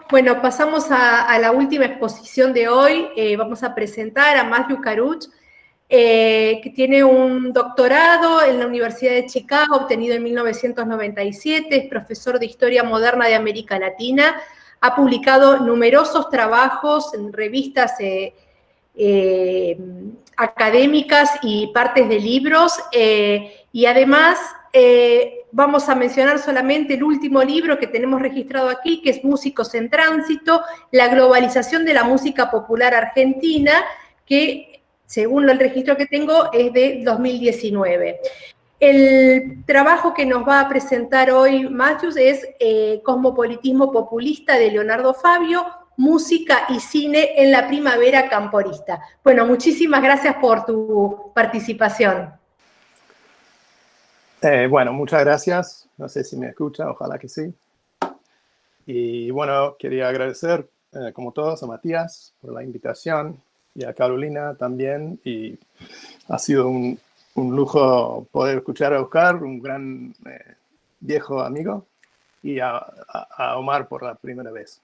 Bueno, pasamos a la última exposición de hoy. Vamos a presentar a Matthew Karuch, que tiene un doctorado en la Universidad de Chicago, obtenido en 1997, es profesor de Historia Moderna de América Latina, ha publicado numerosos trabajos en revistas académicas y partes de libros, y además vamos a mencionar solamente el último libro que tenemos registrado aquí, que es Músicos en Tránsito, la globalización de la música popular argentina, que según el registro que tengo es de 2019. El trabajo que nos va a presentar hoy Matthews es Cosmopolitismo Populista de Leonardo Fabio, Música y Cine en la Primavera Camporista. Bueno, muchísimas gracias por tu participación. Bueno, muchas gracias. No sé si me escucha, ojalá que sí. Y bueno, quería agradecer, como todos, a Matías por la invitación y a Carolina también. Y ha sido un lujo poder escuchar a Oscar, un gran viejo amigo, y a Omar por la primera vez.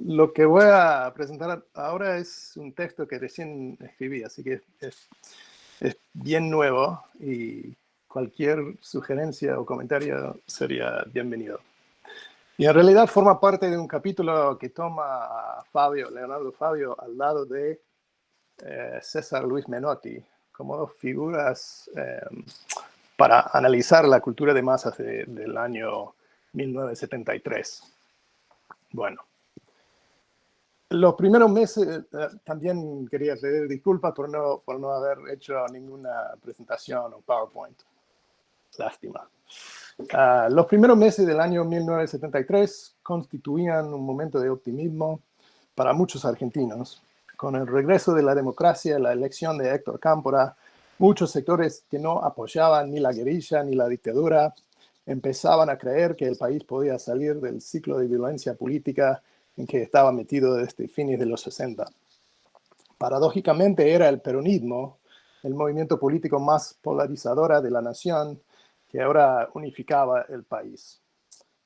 Lo que voy a presentar ahora es un texto que recién escribí, así que es bien nuevo y cualquier sugerencia o comentario sería bienvenido. Y en realidad forma parte de un capítulo que toma Leonardo Fabio, al lado de César Luis Menotti, como dos figuras para analizar la cultura de masas del año 1973. Bueno. Los primeros meses, también quería pedir disculpas por no haber hecho ninguna presentación o PowerPoint. Lástima. Los primeros meses del año 1973 constituían un momento de optimismo para muchos argentinos. Con el regreso de la democracia, la elección de Héctor Cámpora, muchos sectores que no apoyaban ni la guerrilla ni la dictadura empezaban a creer que el país podía salir del ciclo de violencia política en que estaba metido desde fines de los 60. Paradójicamente era el peronismo el movimiento político más polarizador de la nación que ahora unificaba el país.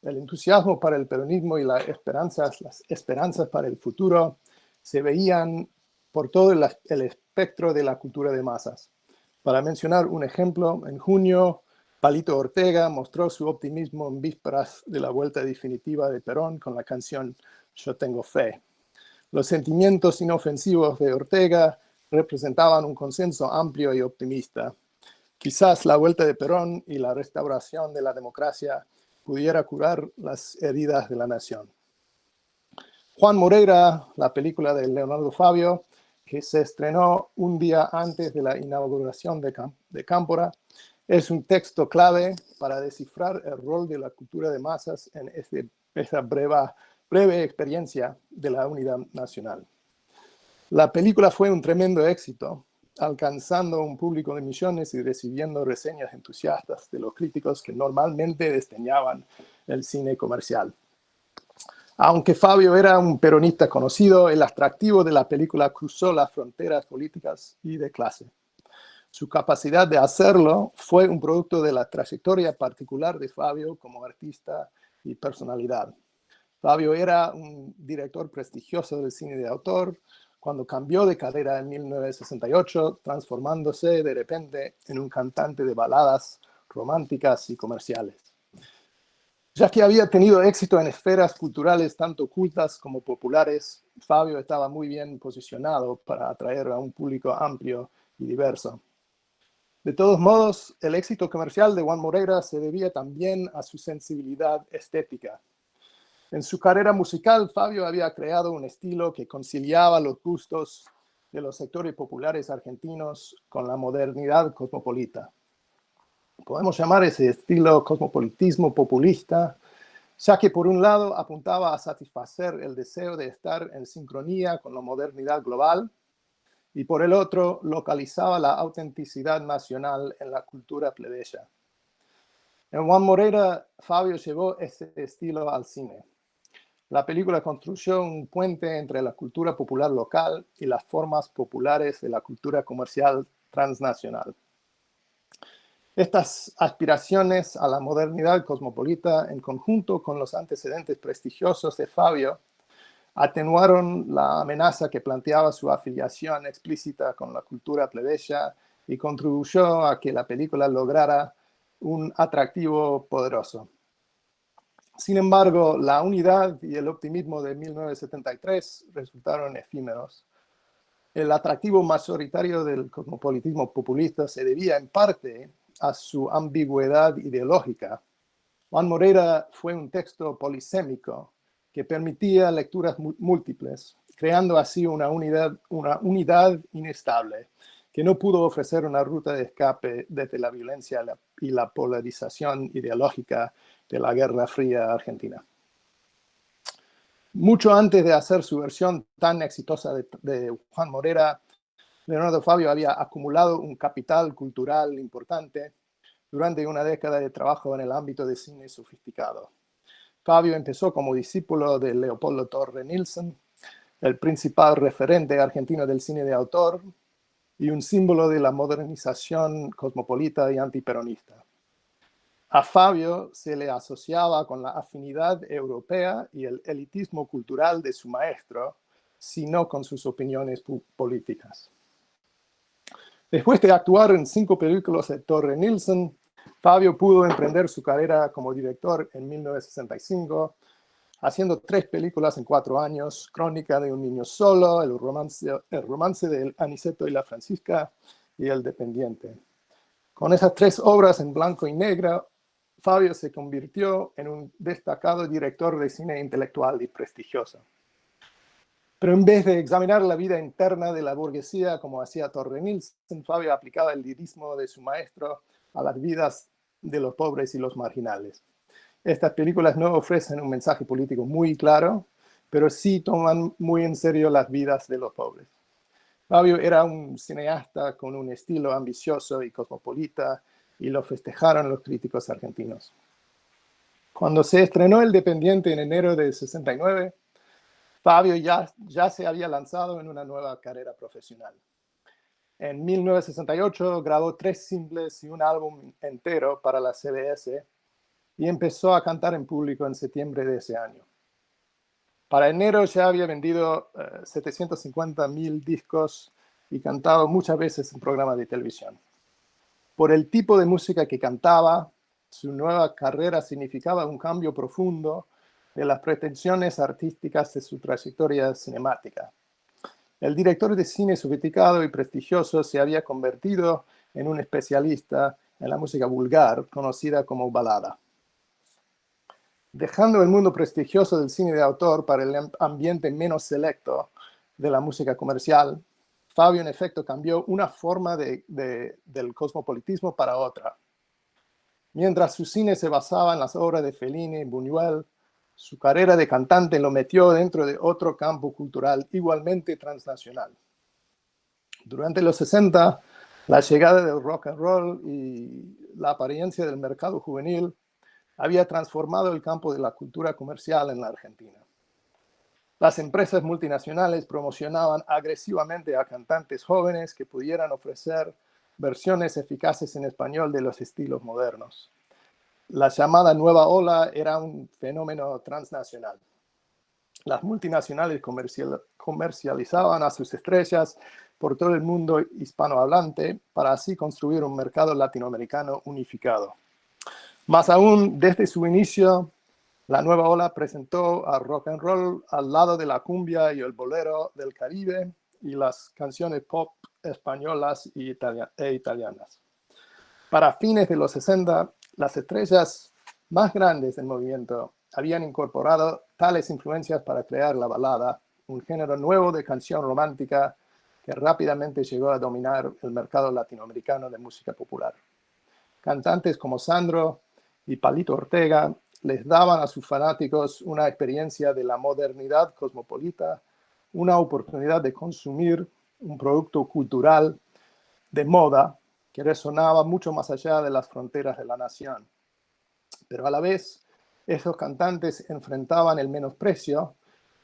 El entusiasmo para el peronismo y las esperanzas para el futuro se veían por todo el espectro de la cultura de masas. Para mencionar un ejemplo, en junio, Palito Ortega mostró su optimismo en vísperas de la vuelta definitiva de Perón con la canción Yo tengo fe. Los sentimientos inofensivos de Ortega representaban un consenso amplio y optimista. Quizás la vuelta de Perón y la restauración de la democracia pudiera curar las heridas de la nación. Juan Moreira, la película de Leonardo Fabio, que se estrenó un día antes de la inauguración de Cámpora, es un texto clave para descifrar el rol de la cultura de masas en esta breve experiencia de la unidad nacional. La película fue un tremendo éxito, alcanzando un público de millones y recibiendo reseñas entusiastas de los críticos que normalmente desdeñaban el cine comercial. Aunque Fabio era un peronista conocido, el atractivo de la película cruzó las fronteras políticas y de clase. Su capacidad de hacerlo fue un producto de la trayectoria particular de Fabio como artista y personalidad. Fabio era un director prestigioso del cine de autor cuando cambió de carrera en 1968, transformándose de repente en un cantante de baladas románticas y comerciales. Ya que había tenido éxito en esferas culturales tanto cultas como populares, Fabio estaba muy bien posicionado para atraer a un público amplio y diverso. De todos modos, el éxito comercial de Juan Moreira se debía también a su sensibilidad estética. En su carrera musical, Fabio había creado un estilo que conciliaba los gustos de los sectores populares argentinos con la modernidad cosmopolita. Podemos llamar ese estilo cosmopolitismo populista, ya que por un lado apuntaba a satisfacer el deseo de estar en sincronía con la modernidad global y por el otro localizaba la autenticidad nacional en la cultura plebeya. En Juan Moreira, Fabio llevó ese estilo al cine. La película construyó un puente entre la cultura popular local y las formas populares de la cultura comercial transnacional. Estas aspiraciones a la modernidad cosmopolita, en conjunto con los antecedentes prestigiosos de Fabio, atenuaron la amenaza que planteaba su afiliación explícita con la cultura plebeya y contribuyó a que la película lograra un atractivo poderoso. Sin embargo, la unidad y el optimismo de 1973 resultaron efímeros. El atractivo mayoritario del cosmopolitismo populista se debía en parte a su ambigüedad ideológica. Juan Moreira fue un texto polisémico que permitía lecturas múltiples, creando así una unidad inestable que no pudo ofrecer una ruta de escape desde la violencia y la polarización ideológica de la Guerra Fría argentina. Mucho antes de hacer su versión tan exitosa de Juan Moreira, Leonardo Fabio había acumulado un capital cultural importante durante una década de trabajo en el ámbito de cine sofisticado. Fabio empezó como discípulo de Leopoldo Torre Nilsson, el principal referente argentino del cine de autor y un símbolo de la modernización cosmopolita y antiperonista. A Fabio se le asociaba con la afinidad europea y el elitismo cultural de su maestro, sino con sus opiniones políticas. Después de actuar en 5 películas de Torre Nilsson, Fabio pudo emprender su carrera como director en 1965, haciendo 3 películas en 4 años: Crónica de un niño solo, el romance de Aniceto y la Francisca y El dependiente. Con esas 3 obras en blanco y negro, Fabio se convirtió en un destacado director de cine intelectual y prestigioso. Pero en vez de examinar la vida interna de la burguesía como hacía Torre Nilsson, Fabio aplicaba el lirismo de su maestro a las vidas de los pobres y los marginales. Estas películas no ofrecen un mensaje político muy claro, pero sí toman muy en serio las vidas de los pobres. Fabio era un cineasta con un estilo ambicioso y cosmopolita, y lo festejaron los críticos argentinos. Cuando se estrenó El Dependiente en enero de 69, Fabio ya se había lanzado en una nueva carrera profesional. En 1968 grabó 3 singles y un álbum entero para la CBS y empezó a cantar en público en septiembre de ese año. Para enero ya había vendido 750,000 discos y cantado muchas veces en programas de televisión. Por el tipo de música que cantaba, su nueva carrera significaba un cambio profundo de las pretensiones artísticas de su trayectoria cinemática. El director de cine sofisticado y prestigioso se había convertido en un especialista en la música vulgar, conocida como balada. Dejando el mundo prestigioso del cine de autor para el ambiente menos selecto de la música comercial, Fabio en efecto cambió una forma del cosmopolitismo para otra. Mientras su cine se basaba en las obras de Fellini y Buñuel, su carrera de cantante lo metió dentro de otro campo cultural igualmente transnacional. Durante los 60, la llegada del rock and roll y la apariencia del mercado juvenil había transformado el campo de la cultura comercial en la Argentina. Las empresas multinacionales promocionaban agresivamente a cantantes jóvenes que pudieran ofrecer versiones eficaces en español de los estilos modernos. La llamada nueva ola era un fenómeno transnacional. Las multinacionales comercializaban a sus estrellas por todo el mundo hispanohablante para así construir un mercado latinoamericano unificado. Más aún, desde su inicio, la nueva ola presentó al rock and roll al lado de la cumbia y el bolero del Caribe y las canciones pop españolas e italianas. Para fines de los 60, las estrellas más grandes del movimiento habían incorporado tales influencias para crear la balada, un género nuevo de canción romántica que rápidamente llegó a dominar el mercado latinoamericano de música popular. Cantantes como Sandro y Palito Ortega les daban a sus fanáticos una experiencia de la modernidad cosmopolita, una oportunidad de consumir un producto cultural de moda que resonaba mucho más allá de las fronteras de la nación. Pero a la vez, esos cantantes enfrentaban el menosprecio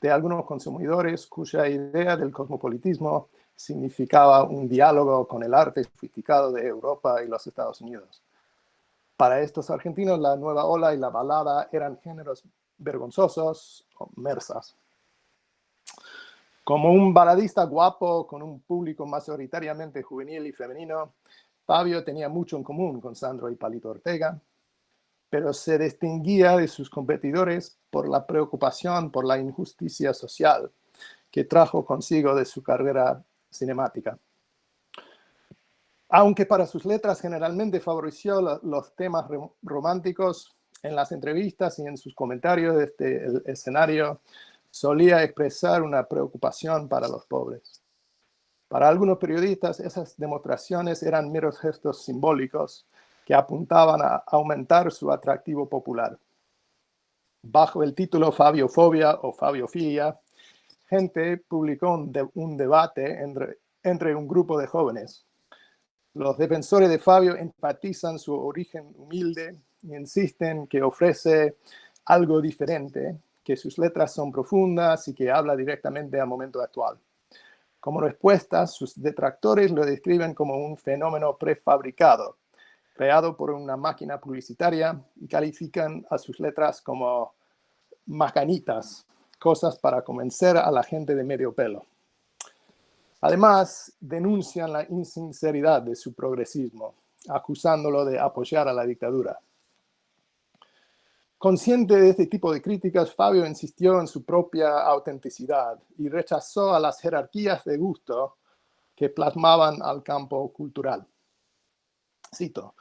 de algunos consumidores cuya idea del cosmopolitismo significaba un diálogo con el arte sofisticado de Europa y los Estados Unidos. Para estos argentinos, la nueva ola y la balada eran géneros vergonzosos o mersas. Como un baladista guapo con un público mayoritariamente juvenil y femenino, Fabio tenía mucho en común con Sandro y Palito Ortega, pero se distinguía de sus competidores por la preocupación por la injusticia social que trajo consigo de su carrera cinemática. Aunque para sus letras generalmente favoreció los temas románticos, en las entrevistas y en sus comentarios desde el escenario solía expresar una preocupación para los pobres. Para algunos periodistas, esas demostraciones eran meros gestos simbólicos que apuntaban a aumentar su atractivo popular. Bajo el título Fabiofobia o Fabiofilia, gente publicó un debate entre un grupo de jóvenes. Los defensores de Fabio enfatizan su origen humilde y insisten que ofrece algo diferente, que sus letras son profundas y que habla directamente al momento actual. Como respuesta, sus detractores lo describen como un fenómeno prefabricado, creado por una máquina publicitaria, y califican a sus letras como macanitas, cosas para convencer a la gente de medio pelo. Además, denuncian la insinceridad de su progresismo, acusándolo de apoyar a la dictadura. Consciente de este tipo de críticas, Fabio insistió en su propia autenticidad y rechazó a las jerarquías de gusto que plasmaban al campo cultural. Cito: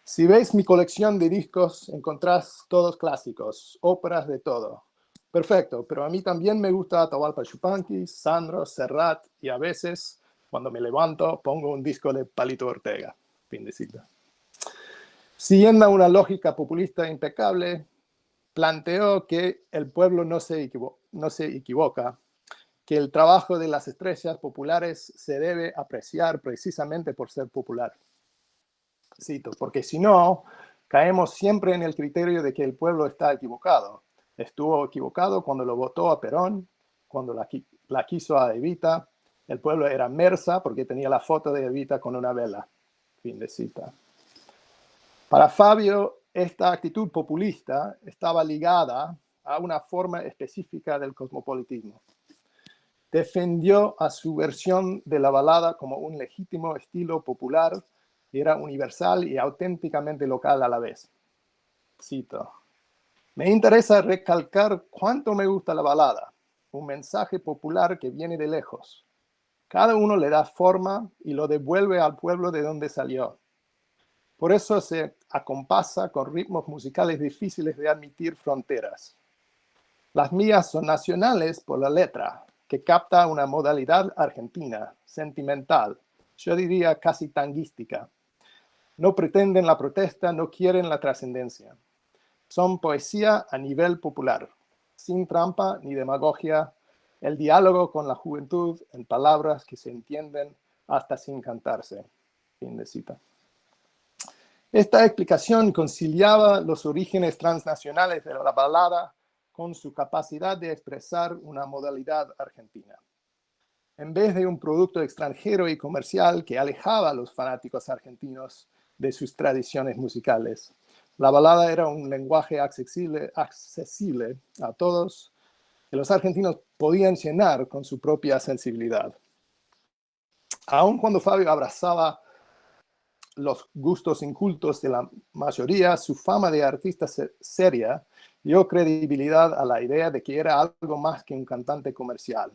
"Si veis mi colección de discos, encontrás todos clásicos, óperas de todo. Perfecto, pero a mí también me gusta Atahualpa Yupanqui, Sandro, Serrat y a veces, cuando me levanto, pongo un disco de Palito Ortega". Fin de cita. Siguiendo una lógica populista impecable, planteó que el pueblo no se equivoca, que el trabajo de las estrellas populares se debe apreciar precisamente por ser popular. Cito: "Porque si no, caemos siempre en el criterio de que el pueblo está equivocado. Estuvo equivocado cuando lo votó a Perón, cuando la quiso a Evita. El pueblo era mersa porque tenía la foto de Evita con una vela". Fin de cita. Para Fabio, esta actitud populista estaba ligada a una forma específica del cosmopolitismo. Defendió a su versión de la balada como un legítimo estilo popular y era universal y auténticamente local a la vez. Cito: "Me interesa recalcar cuánto me gusta la balada, un mensaje popular que viene de lejos. Cada uno le da forma y lo devuelve al pueblo de donde salió. Por eso se acompasa con ritmos musicales difíciles de admitir fronteras. Las mías son nacionales por la letra, que capta una modalidad argentina, sentimental, yo diría casi tanguística. No pretenden la protesta, no quieren la trascendencia. Son poesía a nivel popular, sin trampa ni demagogia, el diálogo con la juventud en palabras que se entienden hasta sin cantarse". Fin de cita. Esta explicación conciliaba los orígenes transnacionales de la balada con su capacidad de expresar una modalidad argentina. En vez de un producto extranjero y comercial que alejaba a los fanáticos argentinos de sus tradiciones musicales, la balada era un lenguaje accesible a todos, que los argentinos podían llenar con su propia sensibilidad. Aun cuando Fabio abrazaba los gustos incultos de la mayoría, su fama de artista seria dio credibilidad a la idea de que era algo más que un cantante comercial,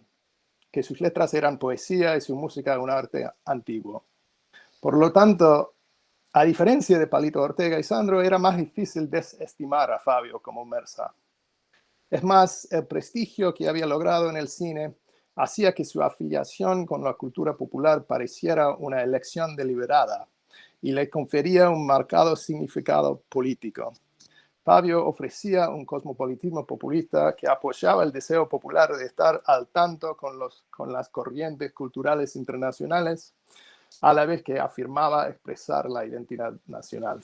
que sus letras eran poesía y su música un arte antiguo. Por lo tanto, a diferencia de Palito Ortega y Sandro, era más difícil desestimar a Fabio como mersa. Es más, el prestigio que había logrado en el cine hacía que su afiliación con la cultura popular pareciera una elección deliberada y le confería un marcado significado político. Fabio ofrecía un cosmopolitismo populista que apoyaba el deseo popular de estar al tanto con las corrientes culturales internacionales, a la vez que afirmaba expresar la identidad nacional.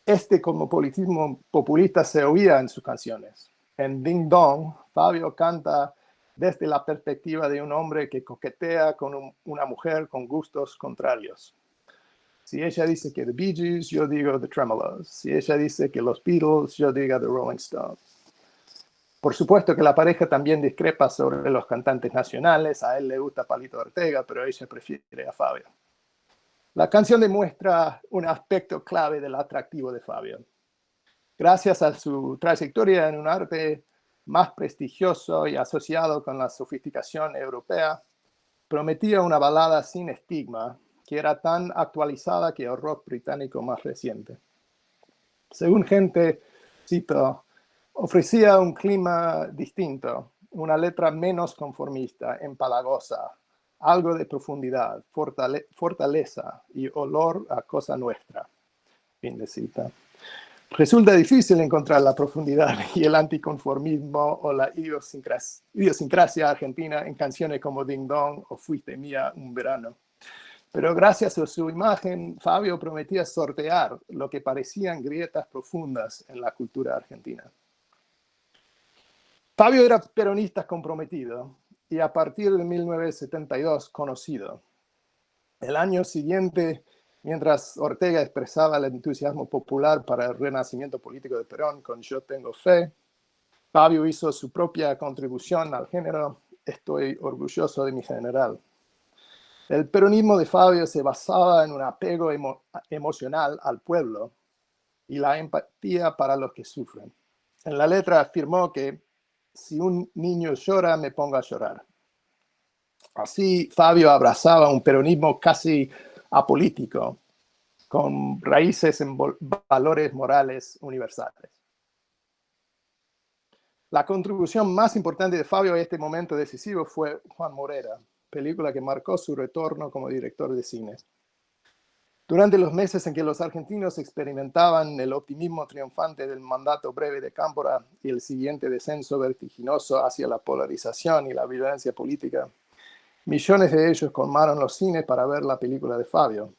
Este cosmopolitismo populista se oía en sus canciones. En Ding Dong, Fabio canta desde la perspectiva de un hombre que coquetea con una mujer con gustos contrarios. Si ella dice que The Bee Gees, yo digo The Tremolos. Si ella dice que los Beatles, yo digo The Rolling Stones. Por supuesto que la pareja también discrepa sobre los cantantes nacionales. A él le gusta Palito Ortega, pero ella prefiere a Fabio. La canción demuestra un aspecto clave del atractivo de Fabio. Gracias a su trayectoria en un arte más prestigioso y asociado con la sofisticación europea, prometía una balada sin estigma que era tan actualizada que el rock británico más reciente. Según gente, cito, ofrecía un clima distinto, una letra menos conformista, empalagosa, algo de profundidad, fortaleza y olor a cosa nuestra. Fin de cita. Resulta difícil encontrar la profundidad y el anticonformismo o la idiosincrasia argentina en canciones como Ding Dong o Fuiste Mía un verano. Pero gracias a su imagen, Fabio prometía sortear lo que parecían grietas profundas en la cultura argentina. Fabio era peronista comprometido y a partir de 1972 conocido. El año siguiente, mientras Ortega expresaba el entusiasmo popular para el renacimiento político de Perón con Yo tengo fe, Fabio hizo su propia contribución al género Estoy orgulloso de mi general. El peronismo de Fabio se basaba en un apego emocional al pueblo y la empatía para los que sufren. En la letra afirmó que si un niño llora, me pongo a llorar. Así, Fabio abrazaba un peronismo casi apolítico, con raíces en valores morales universales. La contribución más importante de Fabio a este momento decisivo fue Juan Morera, película que marcó su retorno como director de cine. Durante los meses en que los argentinos experimentaban el optimismo triunfante del mandato breve de Cámpora y el siguiente descenso vertiginoso hacia la polarización y la violencia política, millones de ellos colmaron los cines para ver la película de Fabio.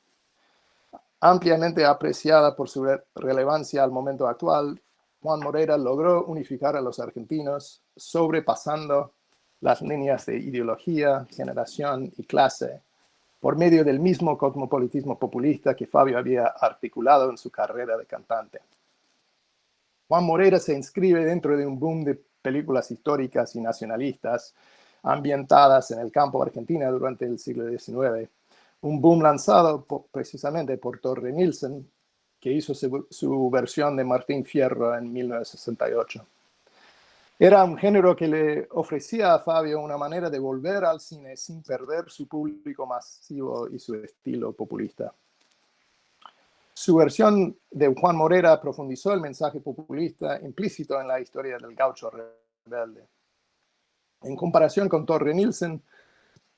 Ampliamente apreciada por su relevancia al momento actual, Juan Morera logró unificar a los argentinos, sobrepasando las líneas de ideología, generación y clase, por medio del mismo cosmopolitismo populista que Fabio había articulado en su carrera de cantante. Juan Morera se inscribe dentro de un boom de películas históricas y nacionalistas ambientadas en el campo argentino durante el siglo XIX, un boom lanzado precisamente por Torre Nilsson, que hizo su versión de Martín Fierro en 1968. Era un género que le ofrecía a Fabio una manera de volver al cine sin perder su público masivo y su estilo populista. Su versión de Juan Morera profundizó el mensaje populista implícito en la historia del gaucho rebelde. En comparación con Torre Nilsson,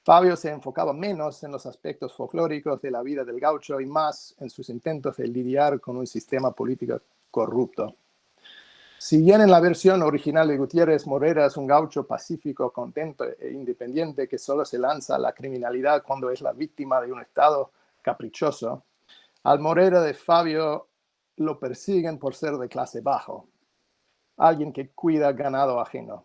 Fabio se enfocaba menos en los aspectos folclóricos de la vida del gaucho y más en sus intentos de lidiar con un sistema político corrupto. Si bien en la versión original de Gutiérrez, Morera es un gaucho pacífico, contento e independiente que solo se lanza a la criminalidad cuando es la víctima de un estado caprichoso, al Morera de Fabio lo persiguen por ser de clase bajo, alguien que cuida ganado ajeno.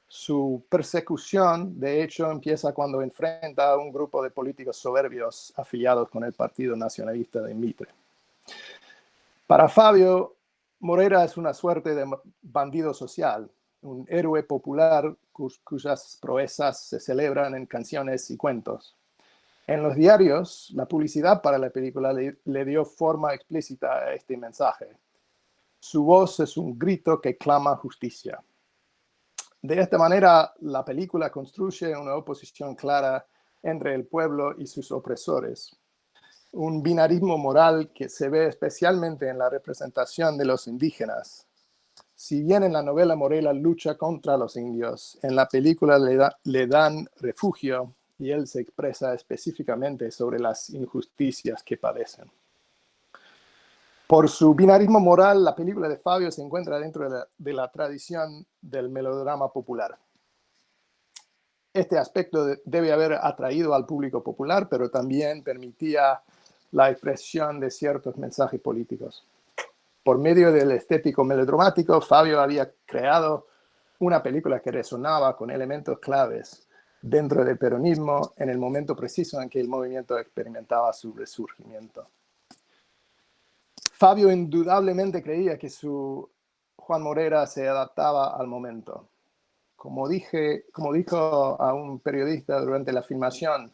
Su persecución, de hecho, empieza cuando enfrenta a un grupo de políticos soberbios afiliados con el Partido Nacionalista de Mitre. Para Fabio, Morera es una suerte de bandido social, un héroe popular cuyas proezas se celebran en canciones y cuentos. En los diarios, la publicidad para la película le dio forma explícita a este mensaje. Su voz es un grito que clama justicia. De esta manera, la película construye una oposición clara entre el pueblo y sus opresores. Un binarismo moral que se ve especialmente en la representación de los indígenas. Si bien en la novela Morera lucha contra los indios, en la película le dan refugio y él se expresa específicamente sobre las injusticias que padecen. Por su binarismo moral, la película de Fabio se encuentra dentro de la tradición del melodrama popular. Este aspecto debe haber atraído al público popular, pero también permitía la expresión de ciertos mensajes políticos. Por medio del estético melodramático, Fabio había creado una película que resonaba con elementos claves dentro del peronismo en el momento preciso en que el movimiento experimentaba su resurgimiento. Fabio indudablemente creía que su Juan Morera se adaptaba al momento. Como dijo a un periodista durante la filmación,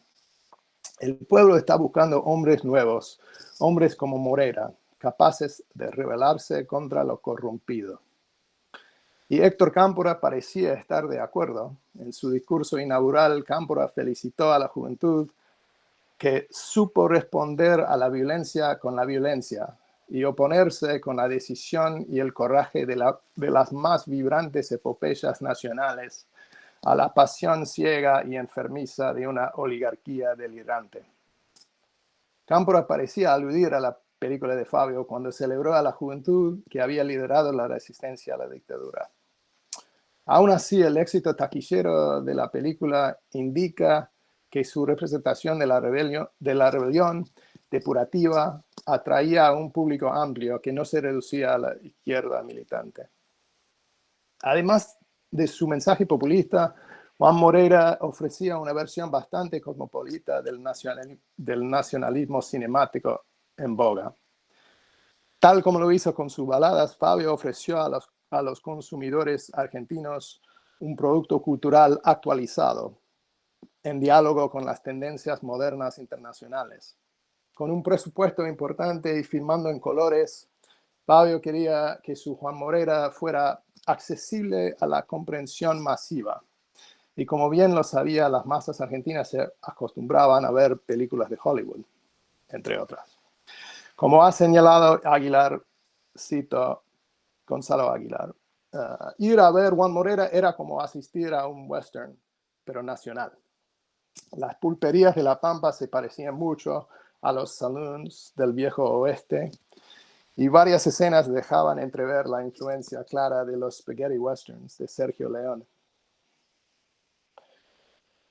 el pueblo está buscando hombres nuevos, hombres como Morera, capaces de rebelarse contra lo corrompido. Y Héctor Cámpora parecía estar de acuerdo. En su discurso inaugural, Cámpora felicitó a la juventud que supo responder a la violencia con la violencia y oponerse con la decisión y el coraje de las más vibrantes epopeyas nacionales a la pasión ciega y enfermiza de una oligarquía delirante. Cámpora parecía aludir a la película de Fabio cuando celebró a la juventud que había liderado la resistencia a la dictadura. Aún así, el éxito taquillero de la película indica que su representación de la rebelión depurativa atraía a un público amplio que no se reducía a la izquierda militante. Además de su mensaje populista, Juan Morera ofrecía una versión bastante cosmopolita del nacionalismo cinemático en boga. Tal como lo hizo con sus baladas, Fabio ofreció a los consumidores argentinos un producto cultural actualizado, en diálogo con las tendencias modernas internacionales. Con un presupuesto importante y filmando en colores, Fabio quería que su Juan Morera fuera accesible a la comprensión masiva. Y como bien lo sabía, las masas argentinas se acostumbraban a ver películas de Hollywood, entre otras. Como ha señalado Aguilar, cito Gonzalo Aguilar, ir a ver Juan Morera era como asistir a un western, pero nacional. Las pulperías de La Pampa se parecían mucho a los saloons del viejo oeste y varias escenas dejaban entrever la influencia clara de los spaghetti westerns de Sergio Leone.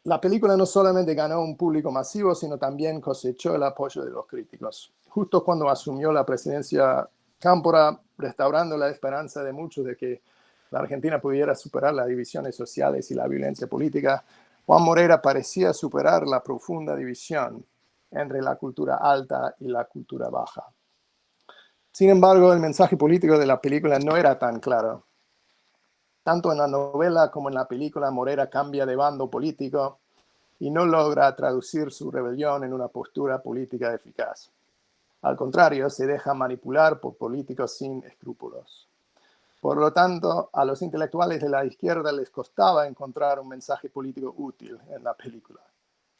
La película no solamente ganó un público masivo, sino también cosechó el apoyo de los críticos. Justo cuando asumió la presidencia Cámpora, restaurando la esperanza de muchos de que la Argentina pudiera superar las divisiones sociales y la violencia política, Juan Morera parecía superar la profunda división entre la cultura alta y la cultura baja. Sin embargo, el mensaje político de la película no era tan claro. Tanto en la novela como en la película, Morera cambia de bando político y no logra traducir su rebelión en una postura política eficaz. Al contrario, se deja manipular por políticos sin escrúpulos. Por lo tanto, a los intelectuales de la izquierda les costaba encontrar un mensaje político útil en la película.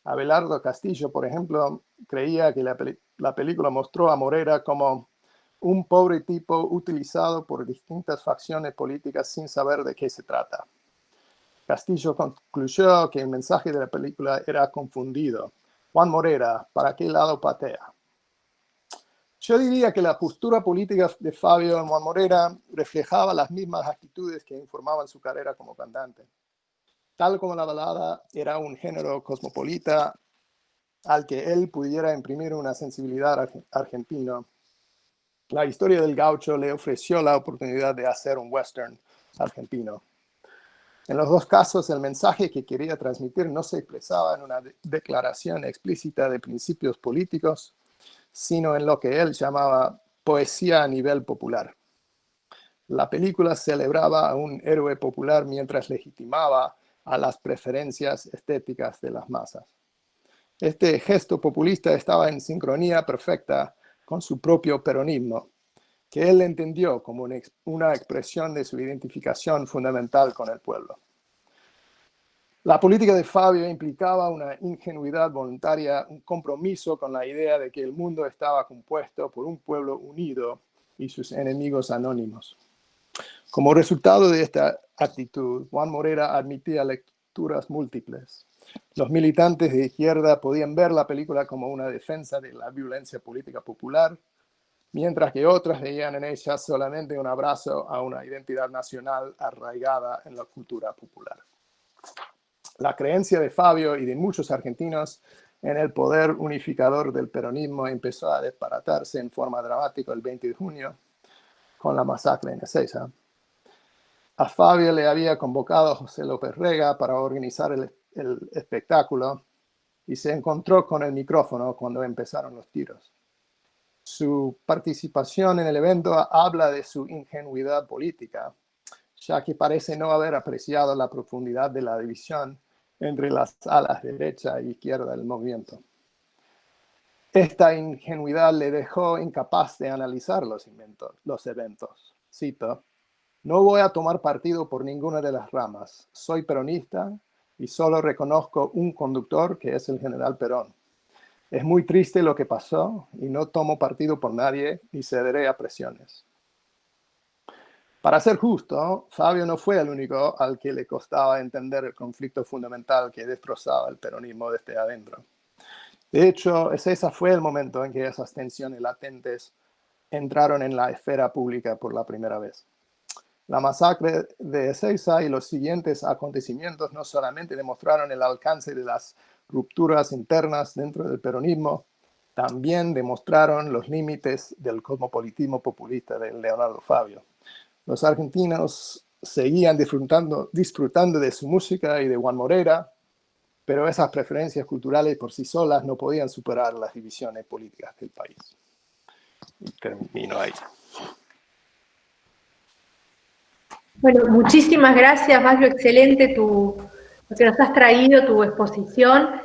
Abelardo Castillo, por ejemplo, creía que la película mostró a Morera como un pobre tipo utilizado por distintas facciones políticas sin saber de qué se trata. Castillo concluyó que el mensaje de la película era confundido. Juan Morera, ¿para qué lado patea? Yo diría que la postura política de Fabio en Juan Morera reflejaba las mismas actitudes que informaban su carrera como cantante. Tal como la balada era un género cosmopolita al que él pudiera imprimir una sensibilidad argentina, la historia del gaucho le ofreció la oportunidad de hacer un western argentino. En los dos casos, el mensaje que quería transmitir no se expresaba en una declaración explícita de principios políticos, sino en lo que él llamaba poesía a nivel popular. La película celebraba a un héroe popular mientras legitimaba a las preferencias estéticas de las masas. Este gesto populista estaba en sincronía perfecta con su propio peronismo, que él entendió como una expresión de su identificación fundamental con el pueblo. La política de Fabio implicaba una ingenuidad voluntaria, un compromiso con la idea de que el mundo estaba compuesto por un pueblo unido y sus enemigos anónimos. Como resultado de esta actitud, Juan Morera admitía lecturas múltiples. Los militantes de izquierda podían ver la película como una defensa de la violencia política popular, mientras que otras veían en ella solamente un abrazo a una identidad nacional arraigada en la cultura popular. La creencia de Fabio y de muchos argentinos en el poder unificador del peronismo empezó a disparatarse en forma dramática el 20 de junio con la masacre en Ezeiza. A Fabio le había convocado José López Rega para organizar el el espectáculo y se encontró con el micrófono cuando empezaron los tiros. Su participación en el evento habla de su ingenuidad política, ya que parece no haber apreciado la profundidad de la división entre las alas derecha e izquierda del movimiento. Esta ingenuidad le dejó incapaz de analizar los eventos. Cito: "No voy a tomar partido por ninguna de las ramas. Soy peronista y solo reconozco un conductor, que es el general Perón. Es muy triste lo que pasó y no tomo partido por nadie ni cederé a presiones". Para ser justo, Fabio no fue el único al que le costaba entender el conflicto fundamental que destrozaba el peronismo desde adentro. De hecho, ese fue el momento en que esas tensiones latentes entraron en la esfera pública por la primera vez. La masacre de Ezeiza y los siguientes acontecimientos no solamente demostraron el alcance de las rupturas internas dentro del peronismo, también demostraron los límites del cosmopolitismo populista de Leonardo Fabio. Los argentinos seguían disfrutando de su música y de Juan Moreira, pero esas preferencias culturales por sí solas no podían superar las divisiones políticas del país. Y termino ahí. Bueno, muchísimas gracias, Bayo, excelente lo que nos has traído, tu exposición.